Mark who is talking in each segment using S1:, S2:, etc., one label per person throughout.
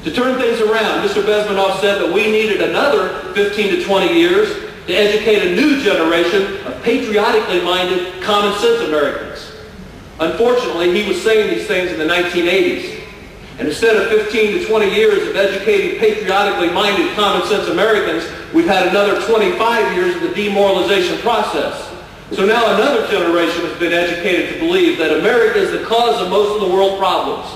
S1: To turn things around, Mr. Bezmenoff said that we needed another 15 to 20 years to educate a new generation of patriotically minded, common sense Americans. Unfortunately, he was saying these things in the 1980s. And instead of 15 to 20 years of educating patriotically minded, common sense Americans, we've had another 25 years of the demoralization process. So now another generation has been educated to believe that America is the cause of most of the world problems.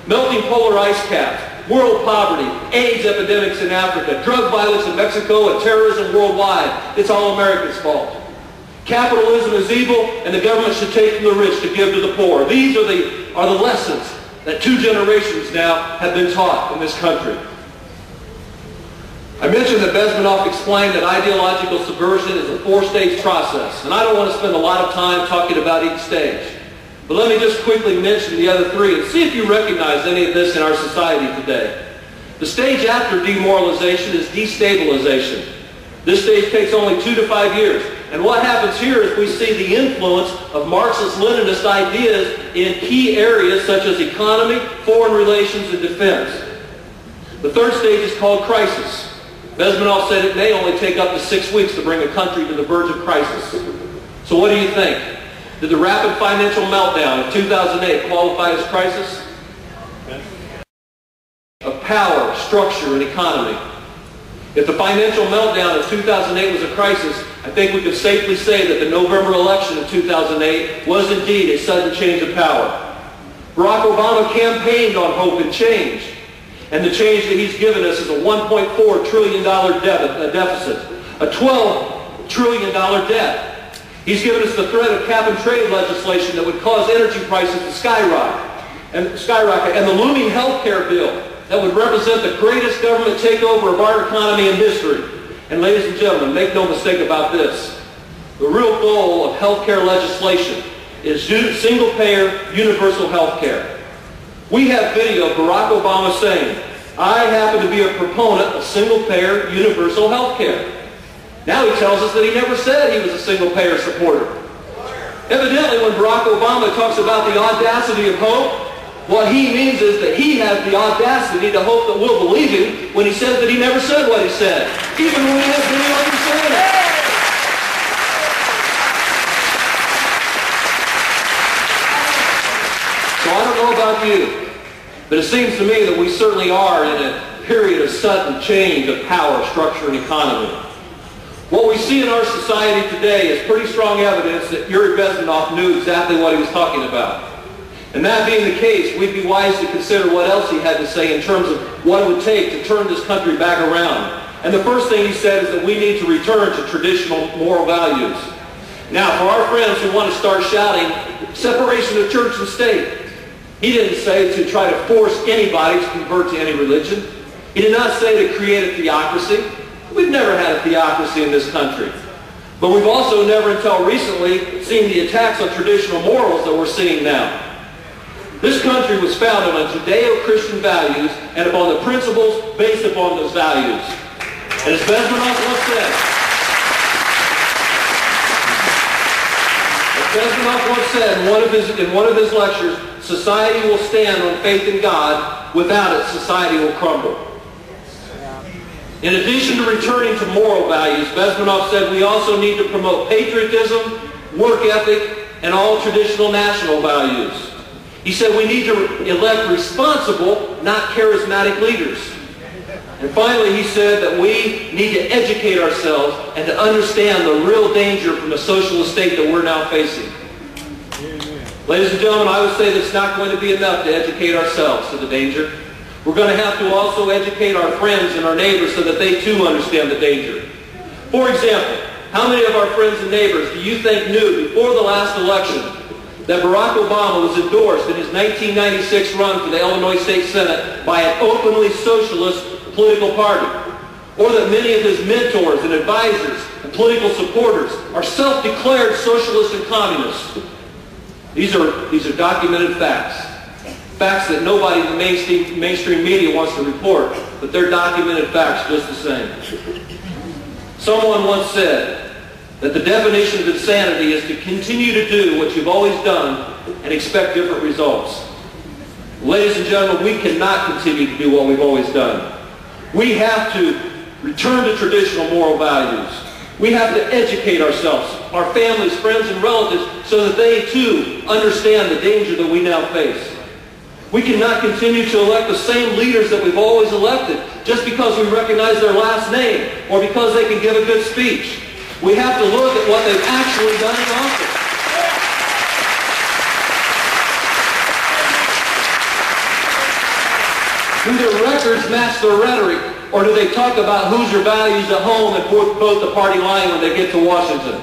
S1: Melting polar ice caps, world poverty, AIDS epidemics in Africa, drug violence in Mexico, and terrorism worldwide. It's all America's fault. Capitalism is evil, and the government should take from the rich to give to the poor. These are the lessons that 2 generations now have been taught in this country. I mentioned that Bezmenoff explained that ideological subversion is a 4-stage process, and I don't want to spend a lot of time talking about each stage. But let me just quickly mention the other 3 and see if you recognize any of this in our society today. The stage after demoralization is destabilization. This stage takes only 2 to 5 years. And what happens here is we see the influence of Marxist-Leninist ideas in key areas such as economy, foreign relations, and defense. The 3rd stage is called crisis. Bezmenoff said it may only take up to 6 weeks to bring a country to the verge of crisis. So what do you think? Did the rapid financial meltdown of 2008 qualify as crisis? Of power, structure, and economy. If the financial meltdown of 2008 was a crisis, I think we could safely say that the November election of 2008 was indeed a sudden change of power. Barack Obama campaigned on hope and change. And the change that he's given us is a $1.4 trillion deficit, a $12 trillion debt. He's given us the threat of cap-and-trade legislation that would cause energy prices to skyrocket, and the looming health care bill that would represent the greatest government takeover of our economy in history. And ladies and gentlemen, make no mistake about this. The real goal of health care legislation is single-payer, universal health care. We have video of Barack Obama saying, "I happen to be a proponent of single-payer, universal health care." Now he tells us that he never said he was a single-payer supporter. Evidently, when Barack Obama talks about the audacity of hope, what he means is that he has the audacity to hope that we'll believe him when he says that he never said what he said, even when we have video of him saying it. So I don't know about you, but it seems to me that we certainly are in a period of sudden change of power, structure, and economy. What we see in our society today is pretty strong evidence that Yuri Bezmenov knew exactly what he was talking about. And that being the case, we'd be wise to consider what else he had to say in terms of what it would take to turn this country back around. And the first thing he said is that we need to return to traditional moral values. Now, for our friends who want to start shouting separation of church and state, he didn't say to try to force anybody to convert to any religion. He did not say to create a theocracy. We've never had a theocracy in this country. But we've also never until recently seen the attacks on traditional morals that we're seeing now. This country was founded on Judeo-Christian values and upon the principles based upon those values. And as Bezmenov once said, in one of his lectures, society will stand on faith in God. Without it, society will crumble. In addition to returning to moral values, Bezmenov said we also need to promote patriotism, work ethic, and all traditional national values. He said we need to elect responsible, not charismatic leaders. And finally, he said that we need to educate ourselves and to understand the real danger from the socialist state that we're now facing. Ladies and gentlemen, I would say that it's not going to be enough to educate ourselves to the danger. We're going to have to also educate our friends and our neighbors so that they too understand the danger. For example, how many of our friends and neighbors do you think knew before the last election that Barack Obama was endorsed in his 1996 run for the Illinois State Senate by an openly socialist political party? Or that many of his mentors and advisors and political supporters are self-declared socialists and communists? These are documented facts. Facts that nobody in the mainstream media wants to report, but they're documented facts just the same. Someone once said that the definition of insanity is to continue to do what you've always done and expect different results. Ladies and gentlemen, we cannot continue to do what we've always done. We have to return to traditional moral values. We have to educate ourselves, our families, friends, and relatives, so that they too understand the danger that we now face. We cannot continue to elect the same leaders that we've always elected just because we recognize their last name or because they can give a good speech. We have to look at what they've actually done in office. Do their records match their rhetoric, or do they talk about Hoosier values at home and quote the party line when they get to Washington?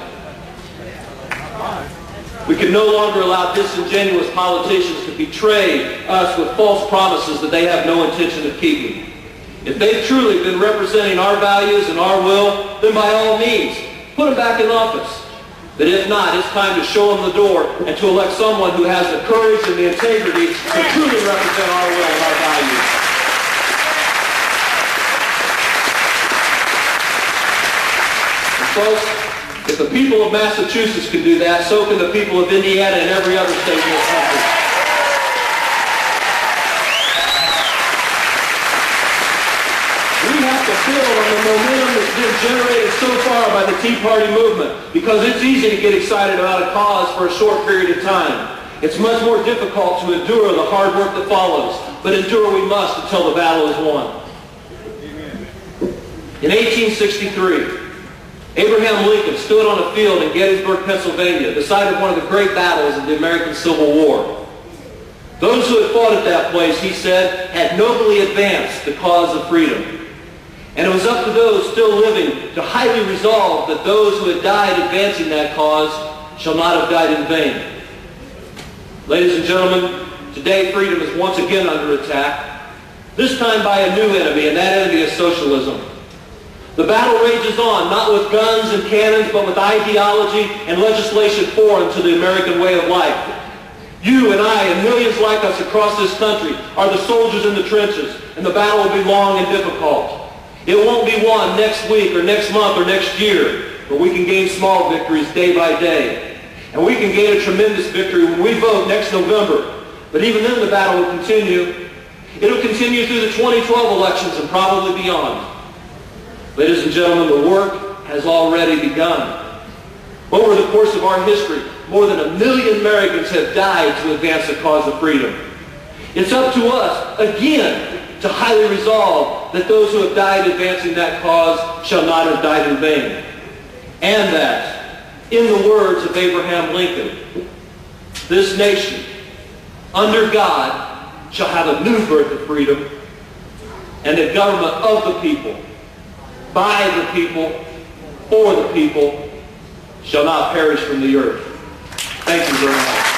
S1: We can no longer allow disingenuous politicians to betray us with false promises that they have no intention of keeping. If they've truly been representing our values and our will, then by all means, put them back in office. But if not, it's time to show them the door and to elect someone who has the courage and the integrity to truly represent our will and our values. Folks, if the people of Massachusetts can do that, so can the people of Indiana and every other state in this country. We have to build on the momentum that's been generated so far by the Tea Party movement, because it's easy to get excited about a cause for a short period of time. It's much more difficult to endure the hard work that follows, but endure we must until the battle is won. In 1863, Abraham Lincoln stood on a field in Gettysburg, Pennsylvania, decided one of the great battles of the American Civil War. Those who had fought at that place, he said, had nobly advanced the cause of freedom. And it was up to those still living to highly resolve that those who had died advancing that cause shall not have died in vain. Ladies and gentlemen, today freedom is once again under attack, this time by a new enemy, and that enemy is socialism. The battle rages on, not with guns and cannons, but with ideology and legislation foreign to the American way of life. You and I and millions like us across this country are the soldiers in the trenches, and the battle will be long and difficult. It won't be won next week or next month or next year, but we can gain small victories day by day. And we can gain a tremendous victory when we vote next November. But even then the battle will continue. It'll continue through the 2012 elections and probably beyond. Ladies and gentlemen, the work has already begun. Over the course of our history, more than 1 million Americans have died to advance the cause of freedom. It's up to us, again, to highly resolve that those who have died advancing that cause shall not have died in vain. And that, in the words of Abraham Lincoln, this nation, under God, shall have a new birth of freedom, and a government of the people, by the people, for the people, shall not perish from the earth. Thank you very much.